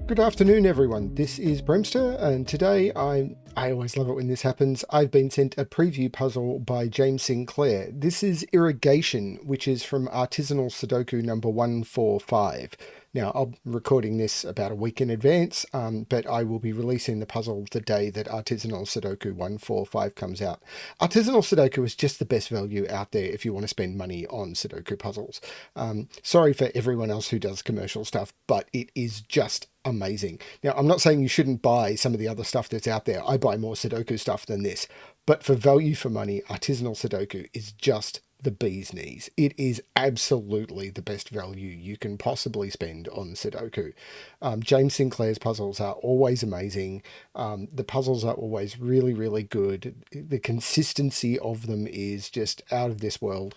Good afternoon, everyone. This is BremSter, and today I always love it when this happens. I've been sent a preview puzzle by James Sinclair. This is Irrigation, which is from Artisanal Sudoku number 145. Now, I'm recording this about a week in advance, but I will be releasing the puzzle the day that Artisanal Sudoku 145 comes out. Artisanal Sudoku is just the best value out there if you want to spend money on Sudoku puzzles. Sorry for everyone else who does commercial stuff, but it is just amazing. Now, I'm not saying you shouldn't buy some of the other stuff that's out there. I buy more Sudoku stuff than this, but for value for money, Artisanal Sudoku is just the bee's knees. It is absolutely the best value you can possibly spend on Sudoku. James Sinclair's puzzles are always amazing. The puzzles are always really, really good. The consistency of them is just out of this world.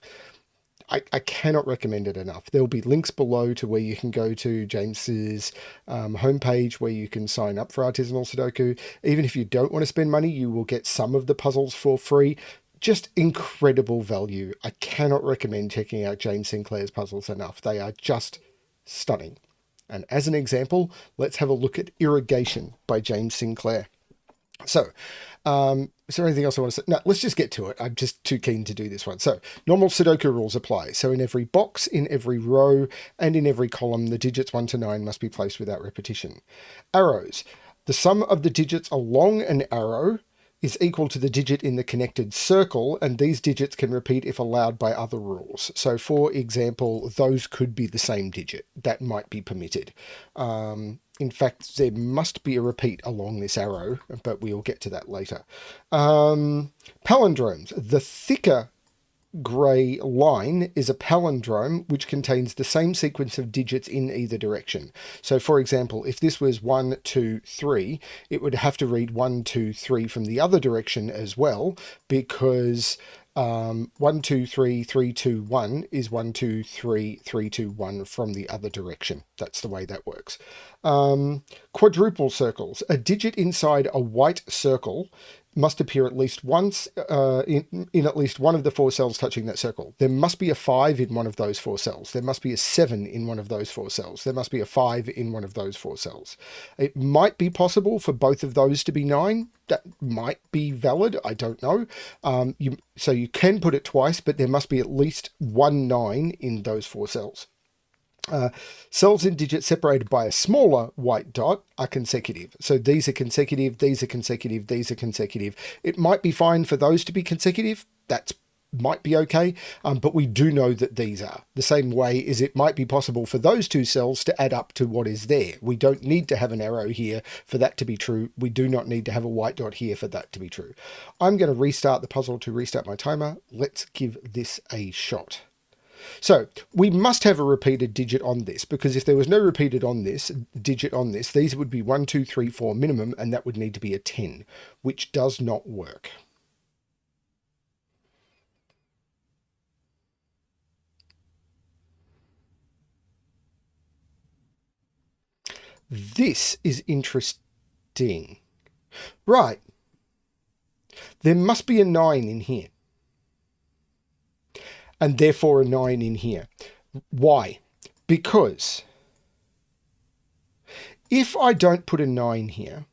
I cannot recommend it enough. There'll be links below to where you can go to James's homepage where you can sign up for Artisanal Sudoku. Even if you don't want to spend money, you will get some of the puzzles for free. Just incredible value. I cannot recommend checking out James Sinclair's puzzles enough. They are just stunning. And as an example, let's have a look at Irrigation by James Sinclair. So, is there anything else I want to say? No, let's just get to it. I'm just too keen to do this one. So, normal Sudoku rules apply. So in every box, in every row, and in every column, the digits 1 to 9 must be placed without repetition. Arrows. The sum of the digits along an arrow is equal to the digit in the connected circle, and these digits can repeat if allowed by other rules. So, for example, those could be the same digit. That might be permitted. In fact, there must be a repeat along this arrow, but we'll get to that later. Palindromes. The thicker grey line is a palindrome which contains the same sequence of digits in either direction. So, for example, if this was 1, 2, 3, it would have to read 1, 2, 3 from the other direction as well, because 1, 2, 3, 3, 2, 1 is 1, 2, 3, 3, 2, 1 from the other direction. That's the way that works. Quadruple circles. A digit inside a white circle must appear at least once in at least one of the 4 cells touching that circle. There must be a 5 in one of those 4 cells. There must be a 7 in one of those 4 cells. There must be a 5 in one of those 4 cells. It might be possible for both of those to be 9. That might be valid. I don't know. So you can put it twice, but there must be at least one 9 in those 4 cells. Cells in digits separated by a smaller white dot are consecutive. So these are consecutive, these are consecutive, these are consecutive. It might be fine for those to be consecutive. That might be okay, but we do know that these are. The same way as it might be possible for those 2 cells to add up to what is there. We don't need to have an arrow here for that to be true. We do not need to have a white dot here for that to be true. I'm going to restart the puzzle to restart my timer. Let's give this a shot. So we must have a repeated digit on this, because if there was no repeated digit on this, these would be 1, 2, 3, 4 minimum, and that would need to be a 10, which does not work. This is interesting. Right. There must be a 9 in here, and therefore a 9 in here. Why? Because if I don't put a 9 here,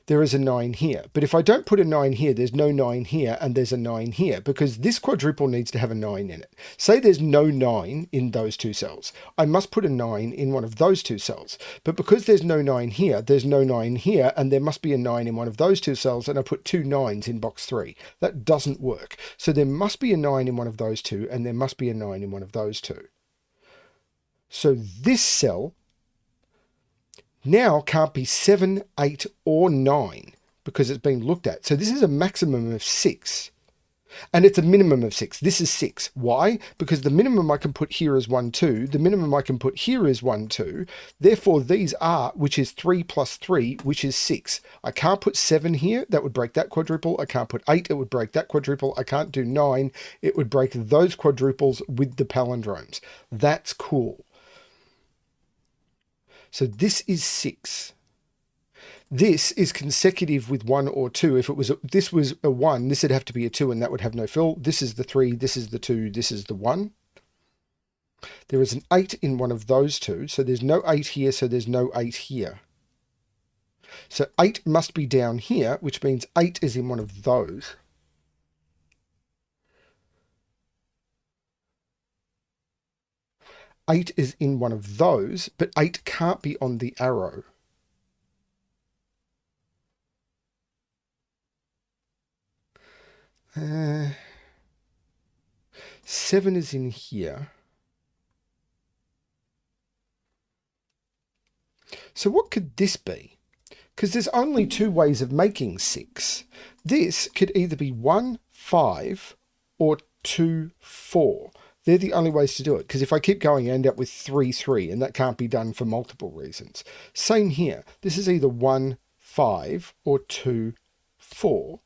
there is a 9 here. But if I don't put a 9 here, there's no 9 here, and there's a 9 here, because this quadruple needs to have a 9 in it. Say there's no 9 in those 2 cells. I must put a 9 in one of those 2 cells. But because there's no 9 here, there's no 9 here, and there must be a 9 in one of those 2 cells, and I put 2 9s in box 3. That doesn't work. So there must be a 9 in one of those 2, and there must be a 9 in one of those 2. So this cell now can't be 7, 8, or 9 because it's been looked at. So this is a maximum of 6. And it's a minimum of 6. This is 6. Why? Because the minimum I can put here is 1, 2. The minimum I can put here is 1, 2. Therefore, these are, which is 3 plus 3, which is 6. I can't put 7 here. That would break that quadruple. I can't put 8. It would break that quadruple. I can't do 9. It would break those quadruples with the palindromes. That's cool. So this is 6. This is consecutive with 1 or 2. If this was a 1, this would have to be a 2, and that would have no fill. This is the 3, this is the 2, this is the 1. There is an 8 in one of those two, so there's no 8 here, so there's no 8 here. So 8 must be down here, which means 8 is in one of those. Eight is in one of those, but 8 can't be on the arrow. Uh, 7 is in here. So what could this be? Because there's only two ways of making 6. This could either be 1, 5 or 2, 4. They're the only ways to do it, because if I keep going, I end up with 3, 3, and that can't be done for multiple reasons. Same here. This is either 1, 5 or 2, 4.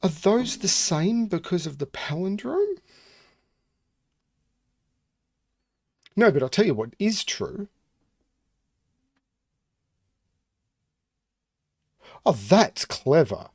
Are those the same because of the palindrome? No, but I'll tell you what is true. Oh, that's clever.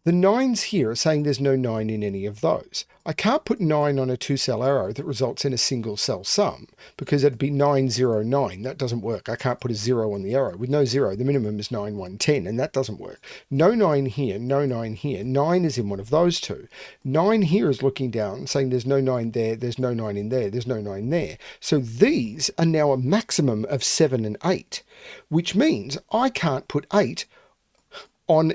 The 9s here are saying there's no 9 in any of those. I can't put 9 on a 2-cell arrow that results in a single cell sum, because it'd be 9, 0, 9. That doesn't work. I can't put a 0 on the arrow. With no 0, the minimum is 9, 1, 10, and that doesn't work. No 9 here, no 9 here. 9 is in one of those two. 9 here is looking down, saying there's no 9 there, there's no 9 in there, there's no 9 there. So these are now a maximum of 7 and 8, which means I can't put 8 on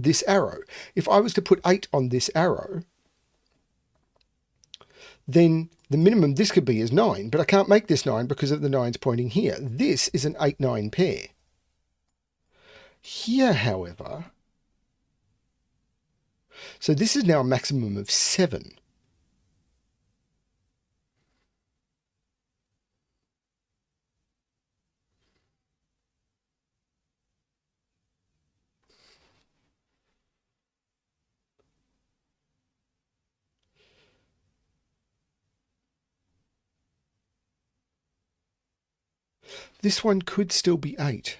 this arrow. If I was to put 8 on this arrow, then the minimum this could be is 9, but I can't make this 9 because of the 9's pointing here. This is an 8-9 pair. Here, however, so this is now a maximum of 7. This one could still be 8.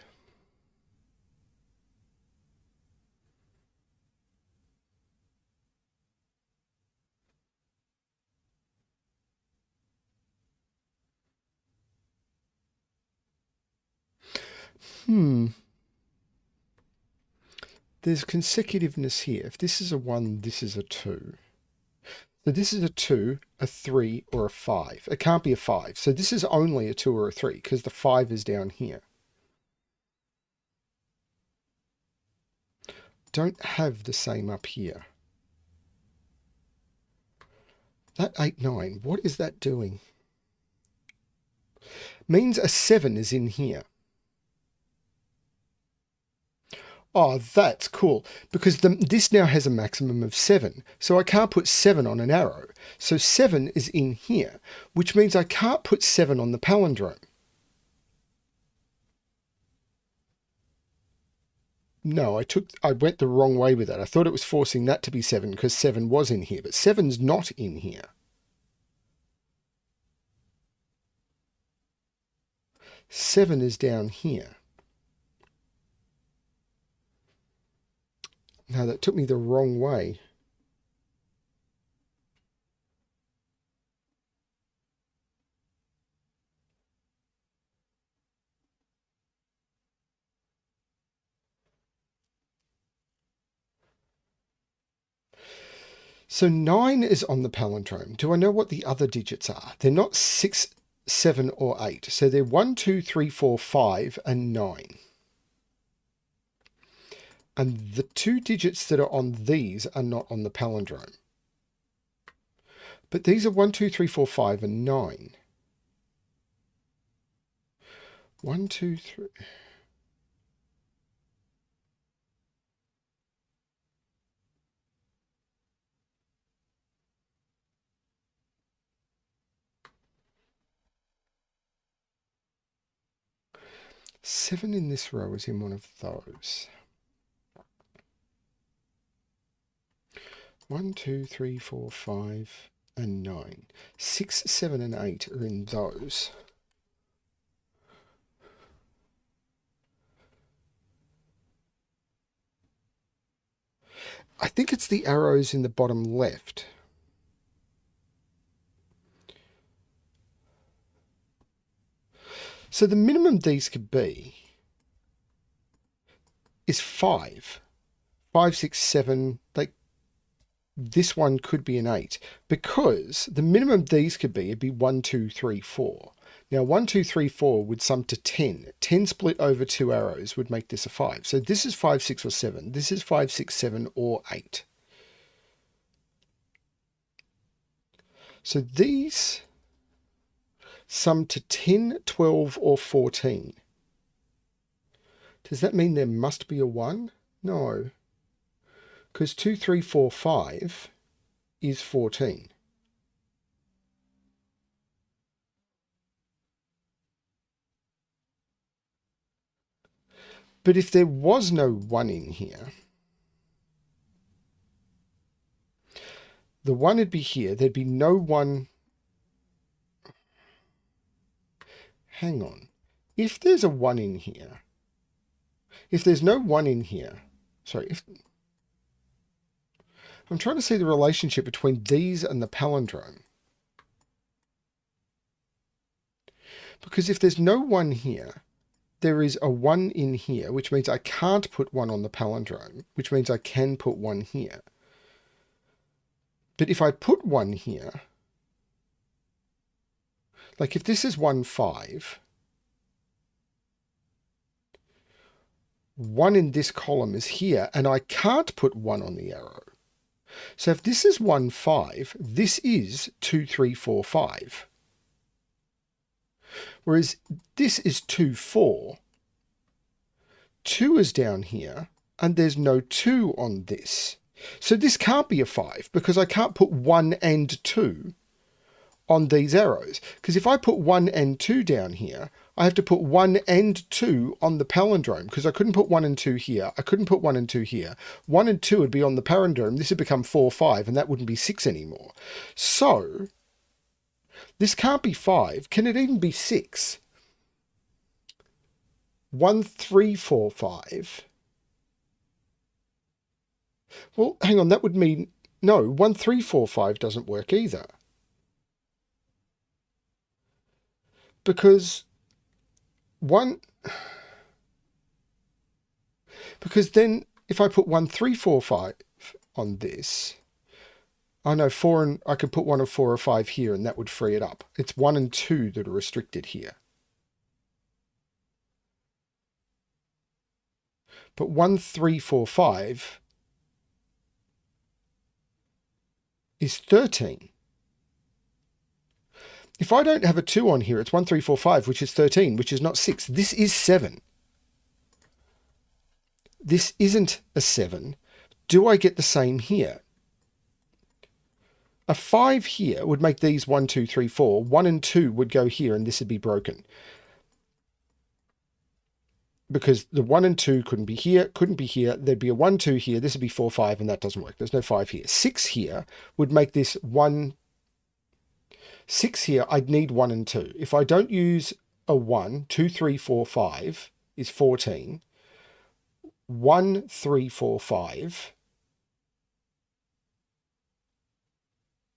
There's consecutiveness here. If this is a 1, this is a 2. So this is a 2, a 3, or a 5. It can't be a 5. So this is only a 2 or a 3 because the 5 is down here. Don't have the same up here. That 8, 9, what is that doing? Means a 7 is in here. Oh, that's cool, because this now has a maximum of 7, so I can't put 7 on an arrow. So 7 is in here, which means I can't put 7 on the palindrome. No, I went the wrong way with that. I thought it was forcing that to be 7 because 7 was in here, but 7's not in here. 7 is down here. No, that took me the wrong way. So 9 is on the palindrome. Do I know what the other digits are? They're not 6, 7, or 8. So they're 1, 2, 3, 4, 5, and 9. And the two digits that are on these are not on the palindrome. But these are 1, 2, 3, 4, 5, and 9. 1, 2, 3... Seven in this row is in one of those. 1, 2, 3, 4, 5, and 9. 6, 7, and 8 are in those. I think it's the arrows in the bottom left. So the minimum these could be is 5. 5, 6, 7, like this one could be an 8, because the minimum these could be, it'd be 1, 2, 3, 4. Now 1, 2, 3, 4 would sum to 10. 10 split over 2 arrows would make this a 5. So this is 5, 6, or 7. This is 5, 6, 7, or 8. So these sum to 10, 12, or 14. Does that mean there must be a 1? No. Because 2, 3, 4, 5 is 14. But if there was no 1 in here, the 1 would be here. There'd be no 1. Hang on. If there's a 1 in here, if there's no 1 in here, sorry, I'm trying to see the relationship between these and the palindrome. Because if there's no 1 here, there is a 1 in here, which means I can't put 1 on the palindrome, which means I can put 1 here. But if I put 1 here, like if this is 1, 5, 1 in this column is here, and I can't put 1 on the arrow. So if this is 1, 5, this is 2, 3, 4, 5. Whereas this is 2, 4. 2 is down here, and there's no 2 on this. So this can't be a 5, because I can't put 1 and 2 on these arrows. Because if I put 1 and 2 down here, I have to put 1 and 2 on the palindrome, because I couldn't put 1 and 2 here. I couldn't put 1 and 2 here. 1 and 2 would be on the palindrome. This would become 4, 5, and that wouldn't be 6 anymore. So this can't be 5. Can it even be 6? 1, 3, 4, 5. Well, hang on, that would mean, no, 1, 3, 4, 5 doesn't work either. Because then if I put 1, 3, 4, 5 on this, I know 4 and I could put 1 of 4 or 5 here and that would free it up. It's 1 and 2 that are restricted here. But 1, 3, 4, 5 is 13. If I don't have a 2 on here, it's 1, 3, 4, 5, which is 13, which is not 6. This is 7. This isn't a 7. Do I get the same here? A 5 here would make these 1, 2, 3, 4. 1 and 2 would go here and this would be broken. Because the 1 and 2 couldn't be here, couldn't be here. There'd be a 1, 2 here. This would be 4, 5, and that doesn't work. There's no 5 here. 6 here would make this 1. 6 here, I'd need 1 and 2. If I don't use a 1, 2, 3, 4, 5 is 14. 1, 3, 4, 5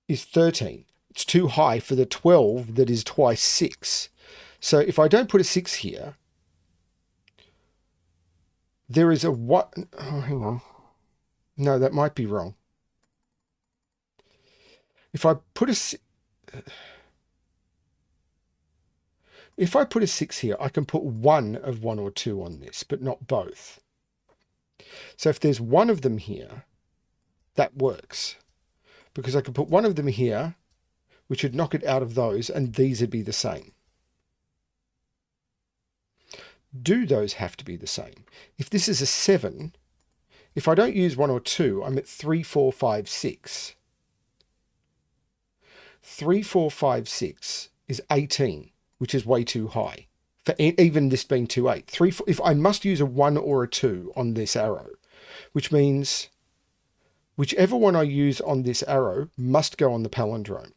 is 13. It's too high for the 12 that is twice 6. So if I don't put a 6 here, there is a 1. Oh, hang on. No, that might be wrong. If I put a 6 here, I can put 1 of 1 or 2 on this, but not both. So if there's 1 of them here, that works. Because I can put 1 of them here, which would knock it out of those, and these would be the same. Do those have to be the same? If this is a 7, if I don't use 1 or 2, I'm at 3, 4, 5, 6. 3, 4, 5, 6 is 18, which is way too high for even this being 2, 8. 3, 4, if I must use a 1 or a 2 on this arrow, which means whichever one I use on this arrow must go on the palindrome,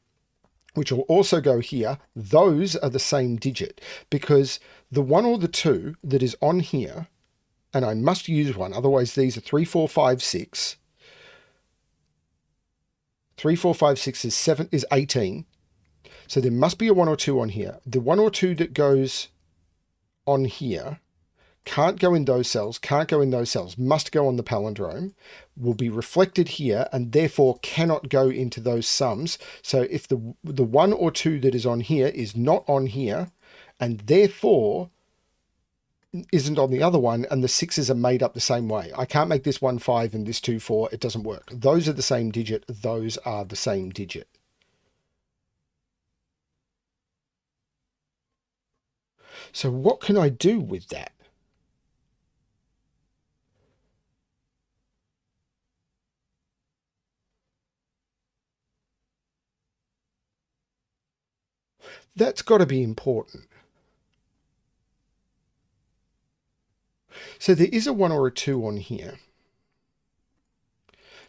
which will also go here. Those are the same digit, because the 1 or the 2 that is on here, and I must use 1, otherwise these are 3, 4, 5, 6, 3, 4, 5, 6 is 7, is 18. So there must be a 1 or 2 on here. The 1 or 2 that goes on here can't go in those cells, can't go in those cells, must go on the palindrome, will be reflected here, and therefore cannot go into those sums. So if the 1 or 2 that is on here is not on here, and therefore isn't on the other one, and the 6s are made up the same way. I can't make this 1 5 and this 2 4. It doesn't work. Those are the same digit. Those are the same digit. So what can I do with that? That's got to be important. So there is a 1 or a 2 on here.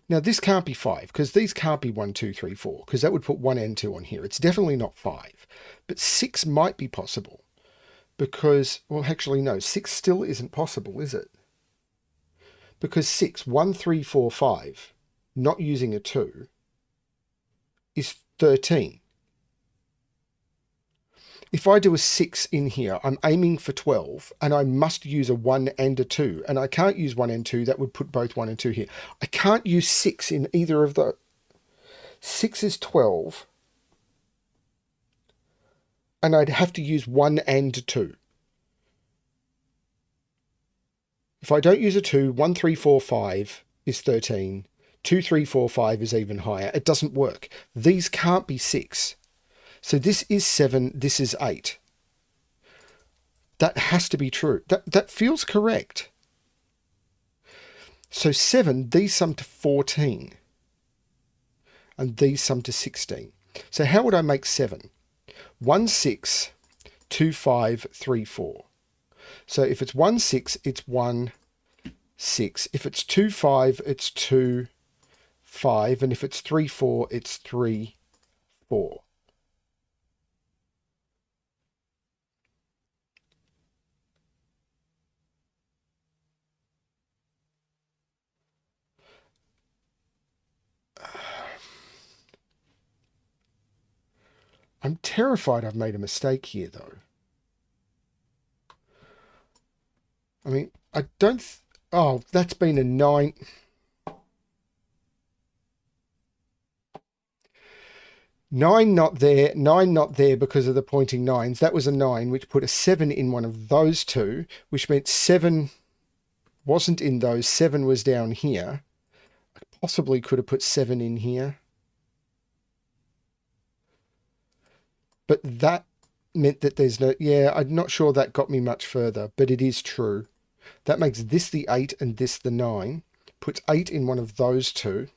Now this can't be 5, because these can't be 1, 2, 3, 4, because that would put 1 and 2 on here. It's definitely not 5. But 6 might be possible, because, well, actually no, 6 still isn't possible, is it? Because 6, 1, 3, 4, 5, not using a 2, is 13. If I do a 6 in here, I'm aiming for 12, and I must use a 1 and a 2, and I can't use 1 and 2. That would put both 1 and 2 here. I can't use 6 in either of the... 6 is 12, and I'd have to use 1 and 2. If I don't use a 2, 1, 3, 4, 5 is 13. 2, 3, 4, 5 is even higher. It doesn't work. These can't be 6. So this is 7, this is 8. That has to be true. That feels correct. So 7, these sum to 14. And these sum to 16. So how would I make 7? 1, 6, 2, 5, 3, 4. So if it's 1, 6, it's 1, 6. If it's 2, 5, it's 2, 5. And if it's 3, 4, it's 3, 4. I'm terrified I've made a mistake here, though. I mean, I don't... Oh, that's been a 9... 9 not there, 9 not there because of the pointing 9s. That was a 9, which put a 7 in one of those two, which meant 7 wasn't in those. 7 was down here. I possibly could have put 7 in here. But that meant that there's no... Yeah, I'm not sure that got me much further, but it is true. That makes this the 8 and this the 9. Puts 8 in one of those two.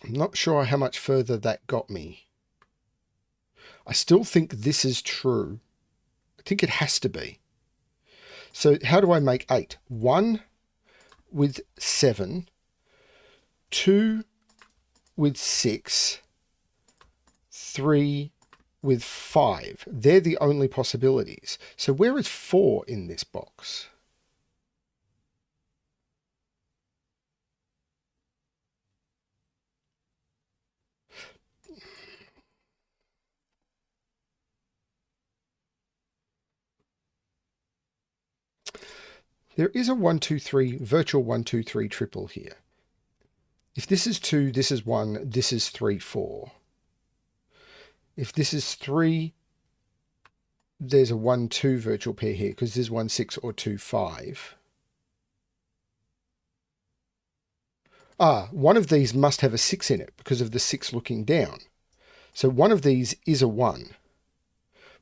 I'm not sure how much further that got me. I still think this is true. I think it has to be. So how do I make 8? 1 with 7. 2 with 6. 3 with 5. They're the only possibilities. So where is 4 in this box? There is a 1, 2, 3, virtual 1, 2, 3 triple here. If this is 2, this is 1, this is 3, 4. If this is 3, there's a 1, 2 virtual pair here because there's 1, 6 or 2, 5. One of these must have a 6 in it because of the 6 looking down. So one of these is a 1,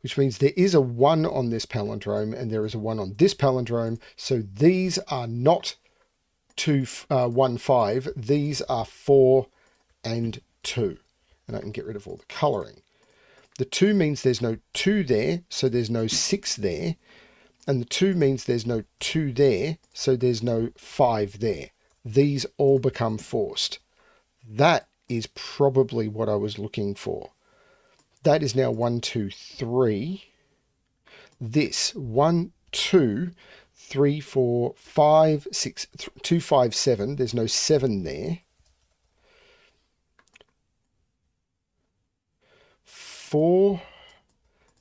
which means there is a 1 on this palindrome and there is a 1 on this palindrome. So these are not 2, 1, 5. These are 4 and 2. And I can get rid of all the colouring. The 2 means there's no 2 there, so there's no 6 there. And the 2 means there's no 2 there, so there's no 5 there. These all become forced. That is probably what I was looking for. That is now 1, 2, 3. This 1, 2, 3, 4, 5, 6, 2, 5, 7. There's no 7 there. 4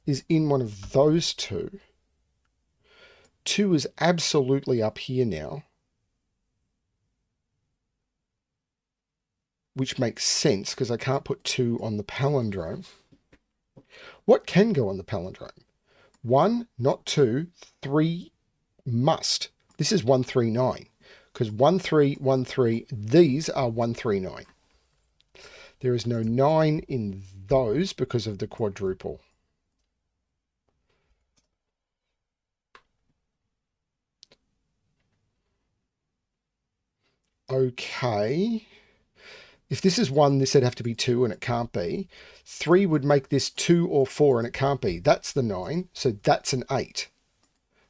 is in one of those two. 2 is absolutely up here now, which makes sense because I can't put 2 on the palindrome. What can go on the palindrome? 1, not 2, 3 must. This is 139 because 1, 3, 1, 3, these are 139. There is no 9 in those because of the quadruple. Okay. If this is 1, this would have to be 2, and it can't be. 3 would make this 2 or 4, and it can't be. That's the 9, so that's an 8.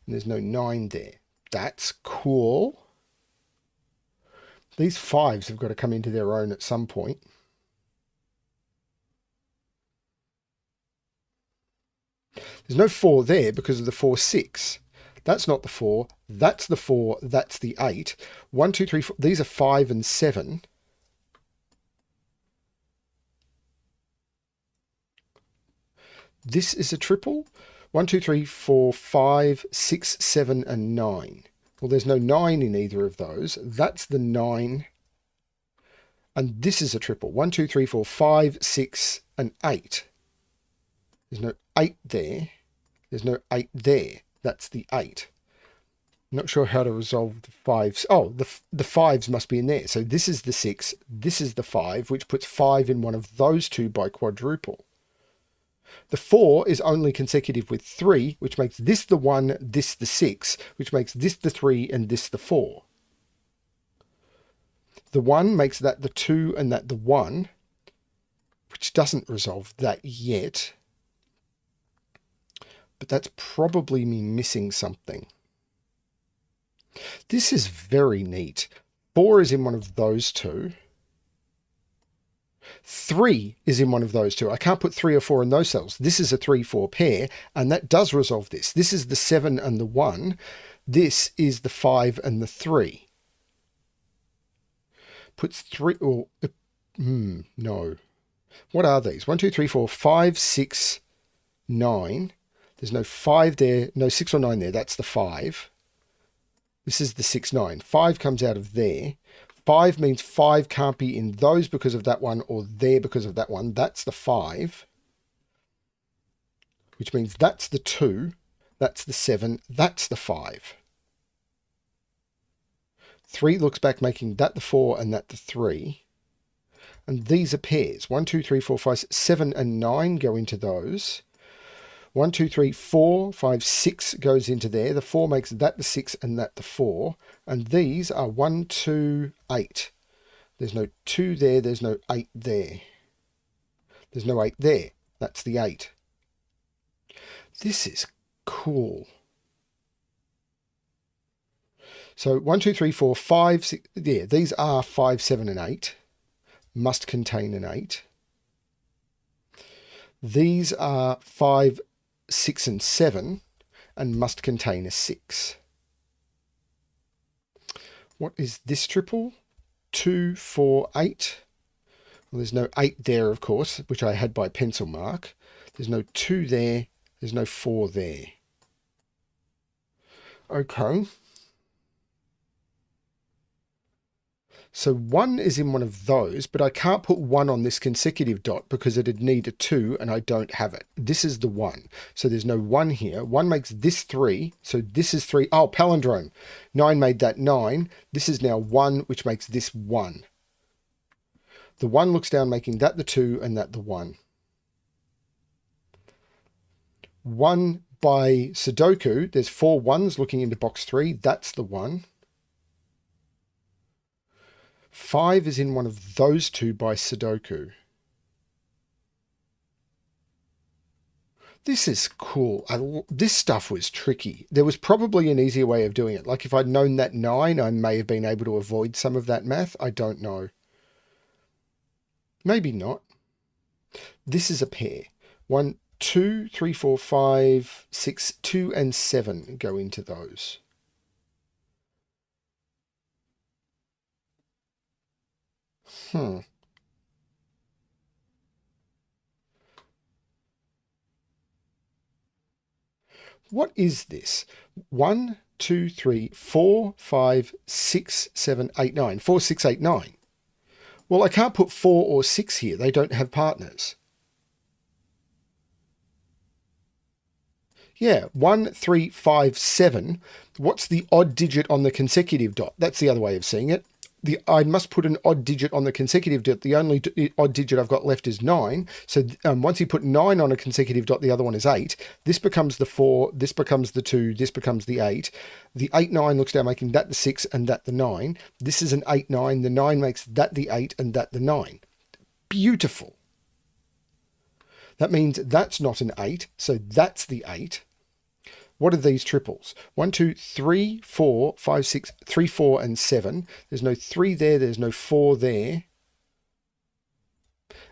And there's no 9 there. That's cool. These 5s have got to come into their own at some point. There's no 4 there because of the 4, 6. That's not the 4. That's the 4. That's the 8. 1, 2, 3, 4. These are 5 and 7. This is a triple. 1, 2, 3, 4, 5, 6, 7, and 9. Well, there's no 9 in either of those. That's the 9. And this is a triple. 1, 2, 3, 4, 5, 6, and 8. There's no 8 there. There's no 8 there. That's the 8. Not sure how to resolve the 5s. Oh, the 5s must be in there. So this is the 6. This is the 5, which puts 5 in one of those two by quadruple. The 4 is only consecutive with 3, which makes this the 1, this the 6, which makes this the 3, and this the 4. The 1 makes that the 2 and that the 1, which doesn't resolve that yet. But that's probably me missing something. This is very neat. 4 is in one of those two. 3 is in one of those two. I can't put 3 or 4 in those cells. This is a 3-4 pair, and that does resolve this. This is the 7 and the 1. This is the 5 and the 3. Puts 3... or no. What are these? 1, 2, 3, 4, 5, 6, 9. There's no 5 there, no 6 or 9 there. That's the 5. This is the 6, 9. 5 comes out of there. 5 means 5 can't be in those because of that one or there because of that one. That's the 5. Which means that's the 2. That's the 7. That's the 5. 3 looks back, making that the 4 and that the 3. And these are pairs. 1, 2, 3, 4, 5, 7 and 9 go into those. 1, 2, 3, 4, 5, 6 goes into there. The 4 makes that the 6 and that the 4. And these are 1, 2, 8. There's no 2 there. There's no 8 there. There's no 8 there. That's the 8. This is cool. So 1, 2, 3, 4, 5, 6. Yeah, these are 5, 7, and 8. Must contain an 8. These are 5, 6, and 7, and must contain a 6. What is this triple? 2, 4, 8. Well, there's no 8 there, of course, which I had by pencil mark. There's no 2 there. There's no 4 there. Okay. So 1 is in one of those, but I can't put 1 on this consecutive dot because it'd need a 2 and I don't have it. This is the 1. So there's no 1 here. 1 makes this 3. So this is 3. Oh, palindrome. 9 made that 9. This is now 1, which makes this 1. The 1 looks down, making that the 2 and that the 1. 1 by Sudoku. There's 4 1s looking into box 3. That's the 1. 5 is in one of those two by Sudoku. This is cool. This stuff was tricky. There was probably an easier way of doing it. Like if I'd known that 9, I may have been able to avoid some of that math. I don't know. Maybe not. This is a pair. 1, 2, 3, 4, 5, 6, 2 and 7 go into those. Hmm. What is this? 1, 2, 3, 4, 5, 6, 7, 8, 9. 4, 6, 8, 9. Well, I can't put 4 or 6 here. They don't have partners. Yeah, 1, 3, 5, 7. What's the odd digit on the consecutive dot? That's the other way of seeing it. I must put an odd digit on the consecutive dot. The only odd digit I've got left is 9. So once you put 9 on a consecutive dot, the other one is 8. This becomes the 4, this becomes the 2, this becomes the 8. The 8, 9 looks down, making that the 6 and that the 9. This is an 8, 9. The 9 makes that the 8 and that the 9. Beautiful. That means that's not an 8, so that's the 8. What are these triples? 1, 2, 3, 4, 5, 6, 3, 4, and 7. There's no 3 there. There's no 4 there.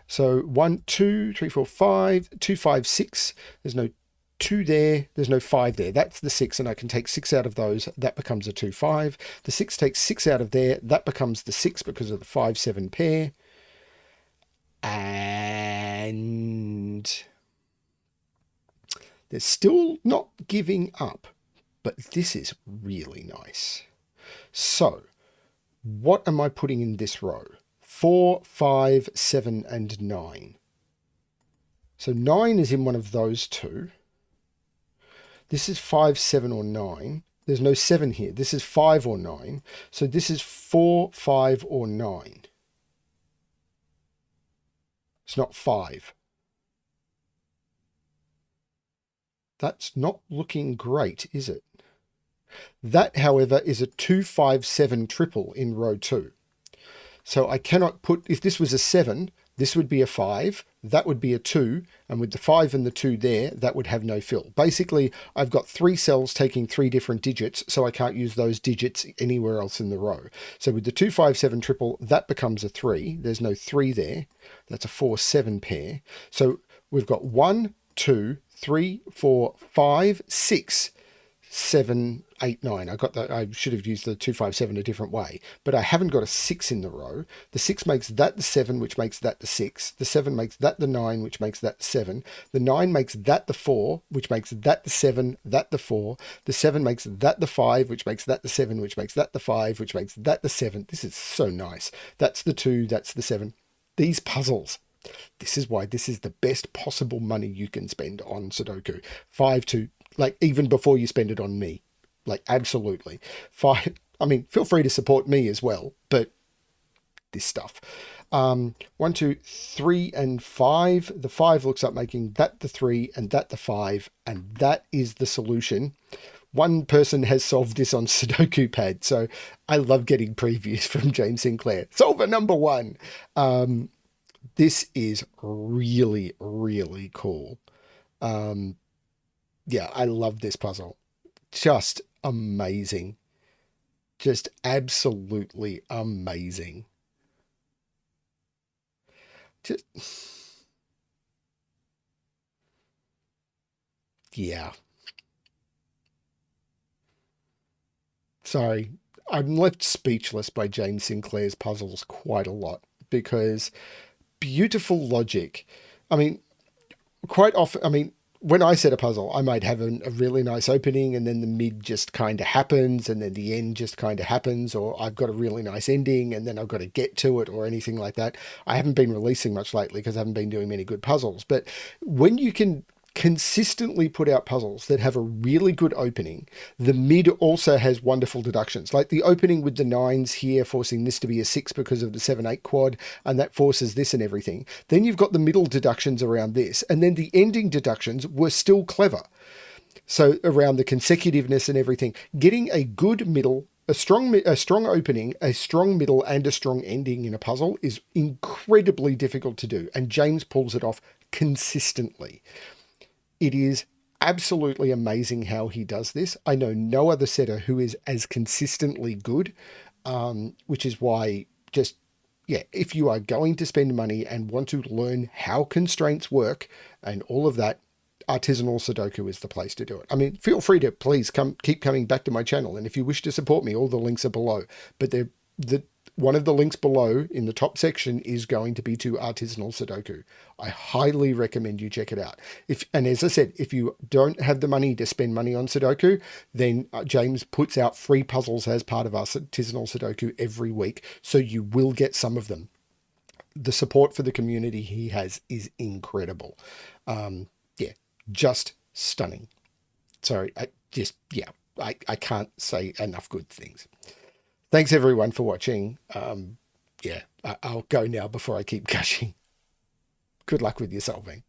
So 1, 2, 3, 4, 5, 2, 5, 6. There's no 2 there. There's no 5 there. That's the 6, and I can take 6 out of those. That becomes a 2, 5. The 6 takes 6 out of there. That becomes the 6 because of the 5, 7 pair. And they're still not giving up, but this is really nice. So what am I putting in this row? 4, 5, 7, and 9. So 9 is in one of those two. This is 5, 7, or 9. There's no 7 here. This is 5 or 9. So this is 4, 5, or 9. It's not 5. That's not looking great, is it? That, however, is a 2, 5, 7 triple in row 2. So I cannot put, if this was a 7, this would be a 5, that would be a 2, and with the 5 and the 2 there, that would have no fill. Basically, I've got 3 cells taking 3 different digits, so I can't use those digits anywhere else in the row. So with the 2, 5, 7 triple, that becomes a 3. There's no 3 there. That's a 4, 7 pair. So we've got 1, 2, 3, 4, 5, 6, 7, 8, 9. I should have used the 2, 5, 7 a different way, but I haven't got a 6 in the row. The 6 makes that the 7, which makes that the 6. The 7 makes that the 9, which makes that the 7. The 9 makes that the 4, which makes that the 7, that the 4. The 7 makes that the 5, which makes that the 7, which makes that the 5, which makes that the 7. This is so nice. That's the 2, that's the 7. These puzzles. This is why this is the best possible money you can spend on Sudoku. 5 to, like, even before you spend it on me. Like, absolutely. 5, I mean, feel free to support me as well, but this stuff. 1, 2, 3, and 5. The 5 looks like making that the 3 and that the 5, and that is the solution. One person has solved this on Sudoku Pad, so I love getting previews from James Sinclair. Solver number 1. This is really, really cool. Yeah, I love this puzzle. Just amazing. Just absolutely amazing. Just, yeah. Sorry, I'm left speechless by James Sinclair's puzzles quite a lot because beautiful logic. I mean, quite often, I mean, when I set a puzzle, I might have a really nice opening and then the mid just kind of happens and then the end just kind of happens, or I've got a really nice ending and then I've got to get to it or anything like that. I haven't been releasing much lately because I haven't been doing many good puzzles. But when you can consistently put out puzzles that have a really good opening, the mid also has wonderful deductions, like the opening with the 9s here forcing this to be a 6 because of the 7-8 quad, and that forces this and everything. Then you've got the middle deductions around this, and then the ending deductions were still clever. So around the consecutiveness and everything, getting a good middle, a strong opening, a strong middle, and a strong ending in a puzzle is incredibly difficult to do, and James pulls it off consistently. It is absolutely amazing how he does this. I know no other setter who is as consistently good, which is why just, yeah, if you are going to spend money and want to learn how constraints work and all of that, Artisanal Sudoku is the place to do it. I mean, feel free to please keep coming back to my channel. And if you wish to support me, all the links are below. But the one of the links below in the top section is going to be to Artisanal Sudoku. I highly recommend you check it out. And as I said, if you don't have the money to spend money on Sudoku, then James puts out free puzzles as part of our Artisanal Sudoku every week, so you will get some of them. The support for the community he has is incredible. Yeah, just stunning. Sorry, I can't say enough good things. Thanks everyone for watching. Yeah, I'll go now before I keep gushing. Good luck with your solving.